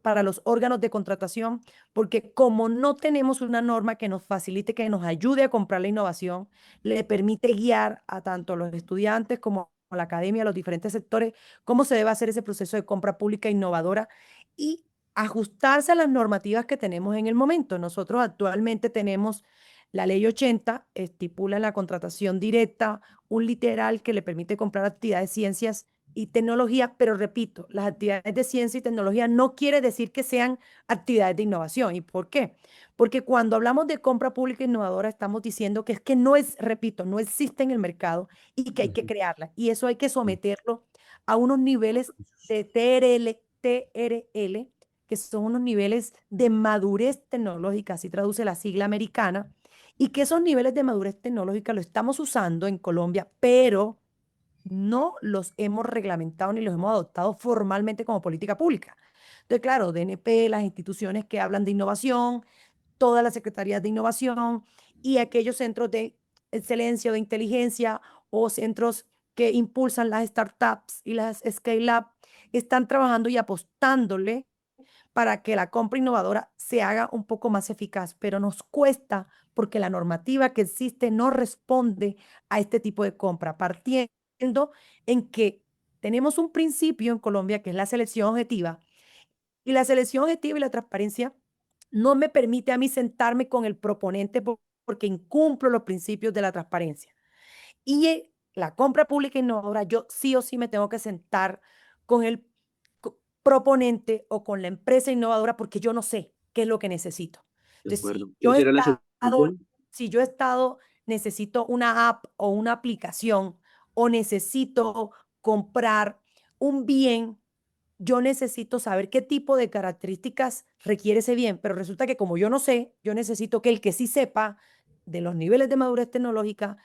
para los órganos de contratación, porque como no tenemos una norma que nos facilite, que nos ayude a comprar la innovación, le permite guiar a tanto los estudiantes como a la academia, a los diferentes sectores, cómo se debe hacer ese proceso de compra pública innovadora y ajustarse a las normativas que tenemos en el momento. Nosotros actualmente tenemos La ley 80 estipula en la contratación directa un literal que le permite comprar actividades de ciencias y tecnología, pero repito, las actividades de ciencia y tecnología no quiere decir que sean actividades de innovación. ¿Y por qué? Porque cuando hablamos de compra pública innovadora, estamos diciendo que es que no es, repito, no existe en el mercado y que hay que Ujú. crearla. Y eso hay que someterlo a unos niveles de TRL, que son unos niveles de madurez tecnológica, así traduce la sigla americana, y que esos niveles de madurez tecnológica lo estamos usando en Colombia, pero no los hemos reglamentado ni los hemos adoptado formalmente como política pública. Entonces, claro, DNP, las instituciones que hablan de innovación, todas las secretarías de innovación y aquellos centros de excelencia o de inteligencia o centros que impulsan las startups y las scale-up, están trabajando y apostándole para que la compra innovadora se haga un poco más eficaz, pero nos cuesta porque la normativa que existe no responde a este tipo de compra, partiendo en que tenemos un principio en Colombia que es la selección objetiva, y la selección objetiva y la transparencia no me permite a mí sentarme con el proponente porque incumplo los principios de la transparencia. Y la compra pública innovadora, yo sí o sí me tengo que sentar con el proponente o con la empresa innovadora porque yo no sé qué es lo que necesito. De Entonces, acuerdo. ¿Cuál será la solución? si yo he estado, necesito una app o una aplicación o necesito comprar un bien, yo necesito saber qué tipo de características requiere ese bien, pero resulta que como yo no sé, yo necesito que el que sí sepa de los niveles de madurez tecnológica,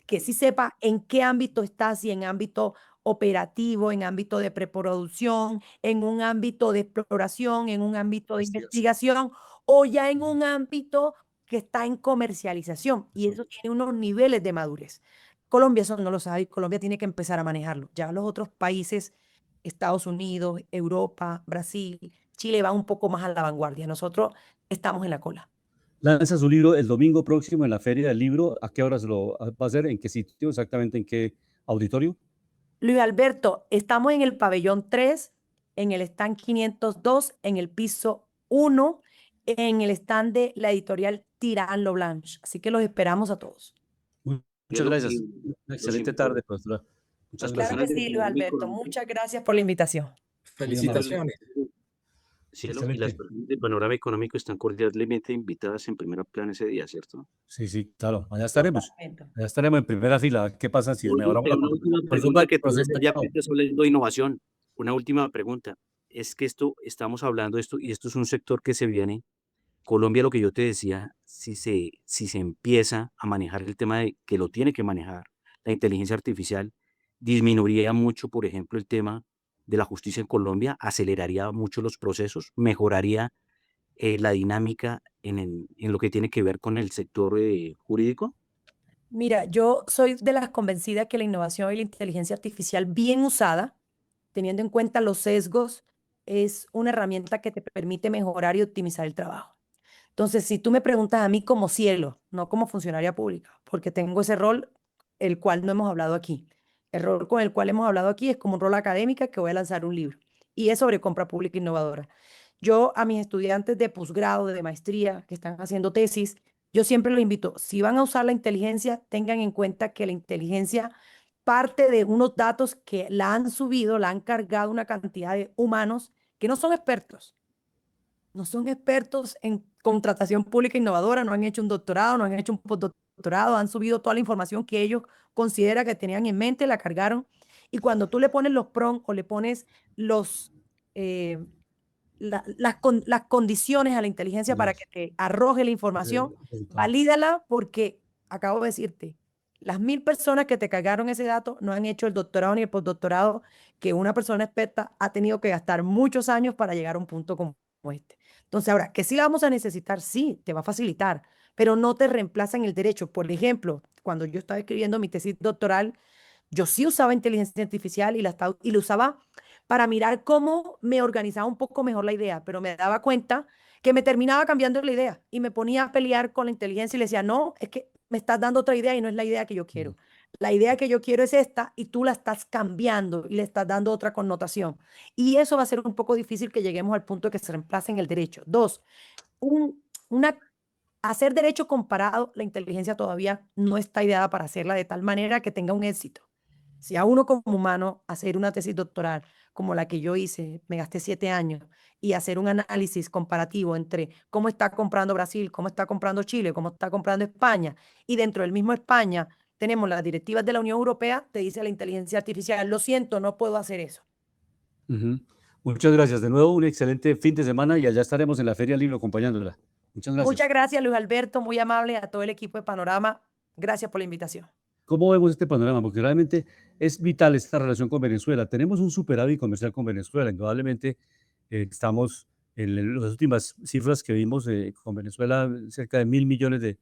que sí sepa en qué ámbito está, si en ámbito operativo, en ámbito de preproducción, en un ámbito de exploración, en un ámbito de investigación o ya en un ámbito que está en comercialización. Y eso tiene unos niveles de madurez. Colombia eso no lo sabe y Colombia tiene que empezar a manejarlo. Ya los otros países, Estados Unidos, Europa, Brasil, Chile van un poco más a la vanguardia. Nosotros estamos en la cola. Lanza su libro el domingo próximo en la Feria del Libro. ¿A qué horas lo va a hacer? ¿En qué sitio? ¿Exactamente en qué auditorio? Luis Alberto, estamos en el pabellón 3, en el stand 502, en el piso 1, en el stand de la editorial Tirán Lo Blanche. Así que los esperamos a todos. Muchas Cielo, gracias. y Una los excelente tarde, profesora. Muchas las Claro gracias. que personas de sí, Luis Panorama Alberto. Económico, Muchas gracias por la invitación. Muy amable. Felicitaciones. Cielo, y las Excelente. personas de Panorama Económico están cordialmente invitadas en primera plana ese día, ¿cierto? Sí, sí, claro. Allá estaremos. Totalmente. Allá estaremos en primera fila. ¿Qué pasa si mejoramos la Una última consulta pregunta del que tú proceso? ya que estás hablando de innovación. Una última pregunta. Es que estamos hablando de esto y esto es un sector que se viene. Colombia, lo que yo te decía, si se empieza a manejar el tema de que lo tiene que manejar la inteligencia artificial, disminuiría mucho, por ejemplo, el tema de la justicia en Colombia, aceleraría mucho los procesos, mejoraría la dinámica en lo que tiene que ver con el sector jurídico. Mira, yo soy de las convencidas que la innovación y la inteligencia artificial bien usada, teniendo en cuenta los sesgos, es una herramienta que te permite mejorar y optimizar el trabajo. Entonces, si tú me preguntas a mí como cielo, no como funcionaria pública, porque tengo ese rol, el cual no hemos hablado aquí. El rol con el cual hemos hablado aquí es como un rol académica que voy a lanzar un libro y es sobre compra pública innovadora. Yo a mis estudiantes de posgrado, de maestría, que están haciendo tesis, yo siempre los invito, si van a usar la inteligencia, tengan en cuenta que la inteligencia parte de unos datos que la han subido, la han cargado una cantidad de humanos que no son expertos, no son expertos en contratación pública innovadora, no han hecho un doctorado, no han hecho un postdoctorado, han subido toda la información que ellos consideran que tenían en mente, la cargaron. Y cuando tú le pones los prompts o le pones los, eh, las condiciones a la inteligencia para que te arroje la información, valídala porque acabo de decirte, las 1000 personas que te cargaron ese dato no han hecho el doctorado ni el postdoctorado que una persona experta ha tenido que gastar muchos años para llegar a un punto como este. Entonces, ahora, que sí la vamos a necesitar, sí, te va a facilitar, pero no te reemplaza en el derecho. Por ejemplo, cuando yo estaba escribiendo mi tesis doctoral, yo sí usaba inteligencia artificial y la usaba para mirar cómo me organizaba un poco mejor la idea, pero me daba cuenta que me terminaba cambiando la idea y me ponía a pelear con la inteligencia y le decía, no, es que me estás dando otra idea y no es la idea que yo quiero. La idea que yo quiero es esta y tú la estás cambiando y le estás dando otra connotación. Y eso va a ser un poco difícil que lleguemos al punto de que se reemplace en el derecho. Dos, una Hacer derecho comparado, la inteligencia todavía no está ideada para hacerla de tal manera que tenga un éxito. Si a uno como humano hacer una tesis doctoral como la que yo hice, me gasté 7 años, y hacer un análisis comparativo entre cómo está comprando Brasil, cómo está comprando Chile, cómo está comprando España, y dentro del mismo España tenemos las directivas de la Unión Europea, te dice la inteligencia artificial, lo siento, no puedo hacer eso. Ujú. Muchas gracias. De nuevo, un excelente fin de semana y allá estaremos en la Feria del Libro acompañándola. Muchas Muchas gracias. gracias, Luis Alberto, muy amable, a todo el equipo de Panorama. Gracias por la invitación. ¿Cómo vemos este panorama? Porque realmente es vital esta relación con Venezuela. Tenemos un superávit comercial con Venezuela. Indudablemente estamos en las últimas cifras que vimos con Venezuela, cerca de 1.000 millones de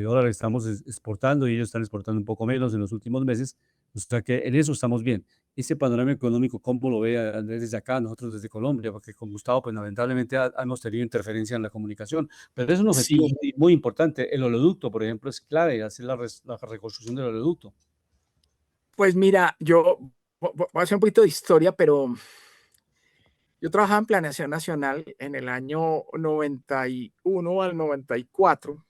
dólares estamos exportando y ellos están exportando un poco menos en los últimos meses. O sea que en eso estamos bien. Ese panorama económico, ¿cómo lo ve Andrés desde acá, nosotros desde Colombia? Porque con Gustavo, pues lamentablemente hemos tenido interferencia en la comunicación, pero es un objetivo Sí, muy, muy importante. El oleoducto, por ejemplo, es clave, hacer la reconstrucción del oleoducto. pues mira, yo voy a hacer un poquito de historia, pero yo trabajaba en Planeación Nacional en el año 91 al 94,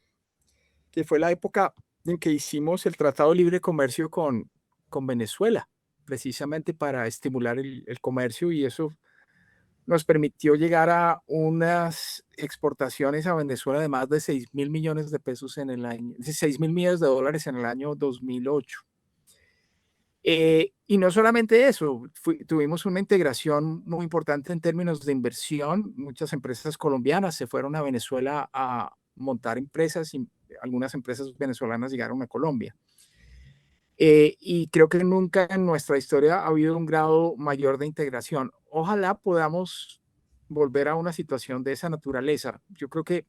que fue la época en que hicimos el Tratado de Libre Comercio con Venezuela, precisamente para estimular el comercio, y eso nos permitió llegar a unas exportaciones a Venezuela de más de 6.000 millones de pesos en el año, 6.000 millones de dólares en el año 2008. Y no solamente eso, tuvimos una integración muy importante en términos de inversión. Muchas empresas colombianas se fueron a Venezuela a montar empresas y algunas empresas venezolanas llegaron a Colombia. Y creo que nunca en nuestra historia ha habido un grado mayor de integración. Ojalá podamos volver a una situación de esa naturaleza. Yo creo que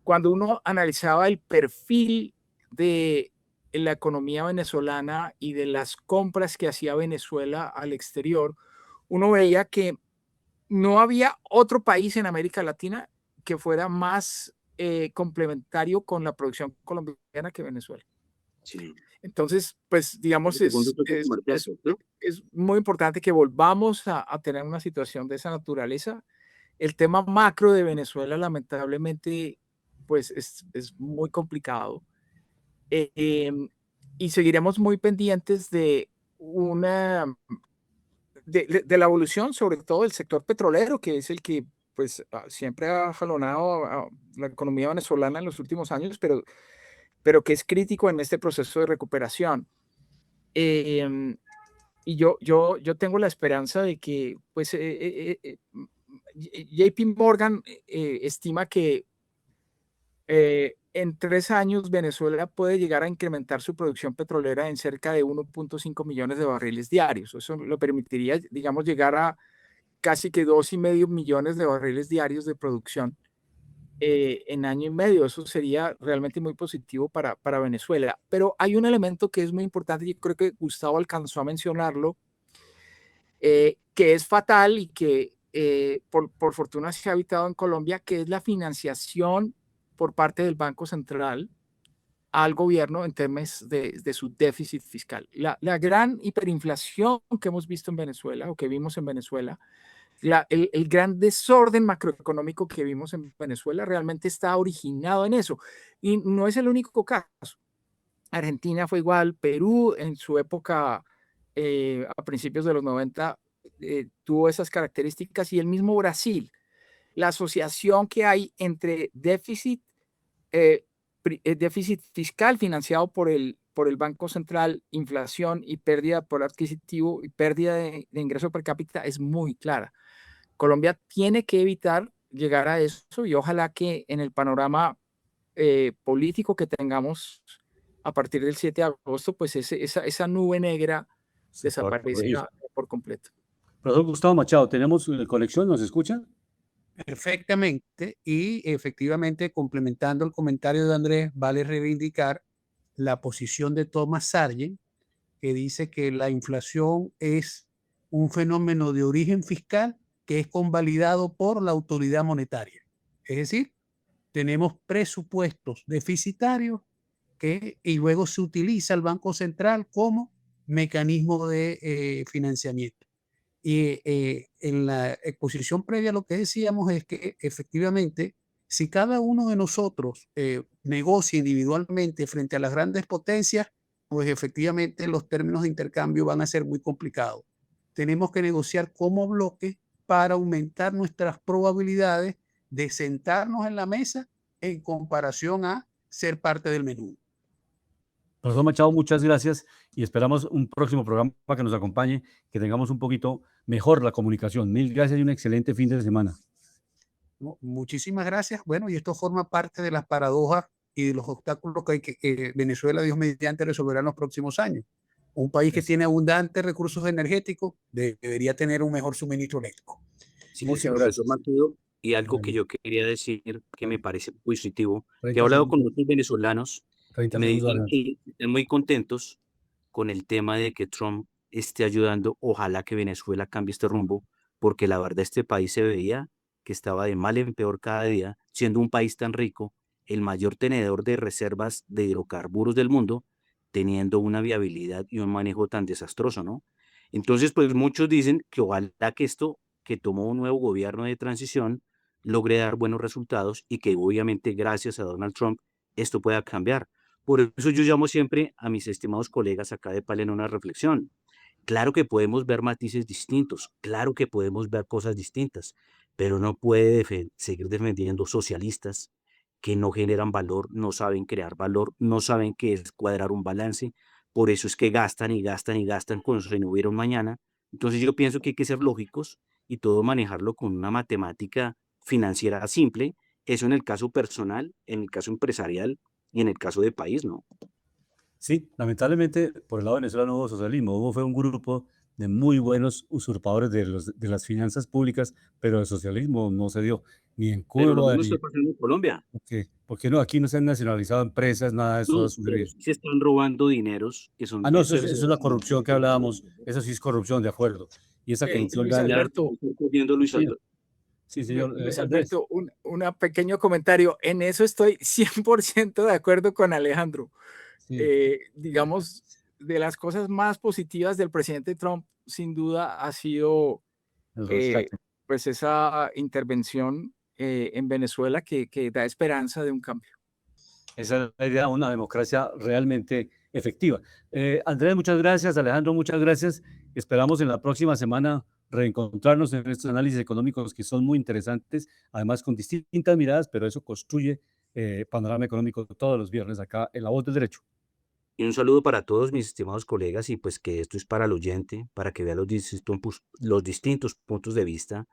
cuando uno analizaba el perfil de la economía venezolana y de las compras que hacía Venezuela al exterior, uno veía que no había otro país en América Latina que fuera más complementario con la producción colombiana que Venezuela. Sí. Entonces, pues digamos, Segundo socio comercial, ¿no? es muy importante que volvamos a tener una situación de esa naturaleza. El tema macro de Venezuela, lamentablemente, pues es muy complicado. Y seguiremos muy pendientes de una de la evolución, sobre todo del sector petrolero, que es el que pues siempre ha jalonado a la economía venezolana en los últimos años, pero que es crítico en este proceso de recuperación. Em, y yo tengo la esperanza de que pues JP Morgan estima que en 3 años Venezuela puede llegar a incrementar su producción petrolera en cerca de 1.5 millones de barriles diarios. Eso lo permitiría, digamos, llegar a casi que 2,5 millones de barriles diarios de producción en año y medio. Eso sería realmente muy positivo para Venezuela. Pero hay un elemento que es muy importante y creo que Gustavo alcanzó a mencionarlo, que es fatal y que por fortuna se ha evitado en Colombia, que es la financiación por parte del Banco Central al gobierno en temas de su déficit fiscal. La gran hiperinflación que hemos visto en Venezuela o que vimos en Venezuela, el gran desorden macroeconómico que vimos en Venezuela realmente está originado en eso. Y no es el único caso. Argentina fue igual, Perú en su época, a principios de los 90, tuvo esas características, y el mismo Brasil. La asociación que hay entre eh, déficit fiscal financiado por el Banco Central, inflación y pérdida por adquisitivo y pérdida de ingreso per cápita es muy clara. Colombia tiene que evitar llegar a eso, y ojalá que en el panorama político que tengamos a partir del 7 de agosto, pues esa nube negra Se puede corregir. desaparezca por completo. Profesor Gustavo Machado, ¿tenemos conexión? ¿Nos escuchan? Perfectamente, y efectivamente, complementando el comentario de Andrés, vale reivindicar la posición de Thomas Sargent, que dice que la inflación es un fenómeno de origen fiscal que es convalidado por la autoridad monetaria. Es decir, tenemos presupuestos deficitarios y luego se utiliza el Banco Central como mecanismo de financiamiento. Y en la exposición previa lo que decíamos es que efectivamente Si cada uno de nosotros negocia individualmente frente a las grandes potencias, pues efectivamente los términos de intercambio van a ser muy complicados. Tenemos que negociar como bloque para aumentar nuestras probabilidades de sentarnos en la mesa en comparación a ser parte del menú. Profesor Machado, muchas gracias y esperamos un próximo programa que nos acompañe, que tengamos un poquito mejor la comunicación. Mil gracias y un excelente fin de semana. ¿No? Muchísimas gracias. Bueno, y esto forma parte de las paradojas y de los obstáculos que Venezuela, Dios mediante, resolverá en los próximos años. Un país que tiene abundantes recursos energéticos debería tener un mejor suministro eléctrico. Sí, Muchas profesor gracias. Mateo, y algo que Bueno, yo quería decir que me parece positivo, que he 30 hablado con segundos, muchos venezolanos 30 me segundos dicen adelante. que están muy contentos con el tema de que Trump esté ayudando. Ojalá que Venezuela cambie este rumbo, porque la verdad este país se veía que estaba de mal en peor cada día, siendo un país tan rico, el mayor tenedor de reservas de hidrocarburos del mundo, teniendo una viabilidad y un manejo tan desastroso, ¿no? Entonces, pues muchos dicen que ojalá que esto que tomó un nuevo gobierno de transición logre dar buenos resultados y que obviamente gracias a Donald Trump esto pueda cambiar. Por eso yo llamo siempre a mis estimados colegas acá de Palen a una reflexión. Claro que podemos ver matices distintos, claro que podemos ver cosas distintas, pero no puede seguir defendiendo socialistas que no generan valor, no saben crear valor, no saben qué es cuadrar un balance. Por eso es que gastan y gastan y gastan como si no hubiera un mañana. Entonces yo pienso que hay que ser lógicos y todo manejarlo con una matemática financiera simple. Eso en el caso personal, en el caso empresarial y en el caso de país, ¿no? Sí, lamentablemente por el lado venezolano no hubo socialismo, fue un grupo de muy buenos usurpadores de las finanzas públicas, pero el socialismo no se dio ni en Pero lo Cuba, mismo está ni pasando en Colombia. porque no, aquí no se han nacionalizado empresas, nada de eso ha No, pero sucedido. sí se están robando dineros que Ah, son no, de eso es la terceros. corrupción que hablábamos, eso sí es corrupción, de acuerdo. Y esa corrupción Luis daña. Alberto, Está ocurriendo, Luis Señor. Alberto. Sí, señor Luis Andrés. Alberto, un pequeño comentario. En eso estoy 100% de acuerdo con Alejandro. Sí, Digamos, de las cosas más positivas del presidente Trump, sin duda, ha sido el eh, rescate. pues esa intervención en Venezuela que da esperanza de un cambio. Esa es la idea de una democracia realmente efectiva. Andrés, muchas gracias. Alejandro, muchas gracias. Esperamos en la próxima semana reencontrarnos en estos análisis económicos que son muy interesantes, además con distintas miradas, pero eso construye panorama económico todos los viernes acá en La Voz del Derecho. Y un saludo para todos mis estimados colegas y pues que esto es para el oyente, para que vea los distintos puntos de vista,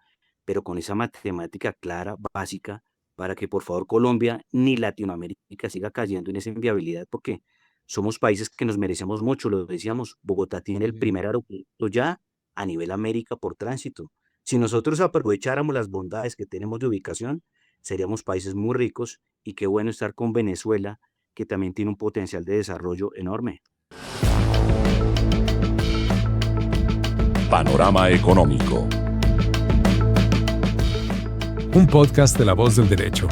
pero con esa matemática clara, básica, para que por favor Colombia ni Latinoamérica siga cayendo en esa inviabilidad, porque somos países que nos merecemos mucho, lo decíamos, Bogotá tiene el primer aeropuerto ya a nivel América por tránsito. Si nosotros aprovecháramos las bondades que tenemos de ubicación, seríamos países muy ricos y qué bueno estar con Venezuela, que también tiene un potencial de desarrollo enorme. Panorama Económico. Un podcast de La Voz del Derecho.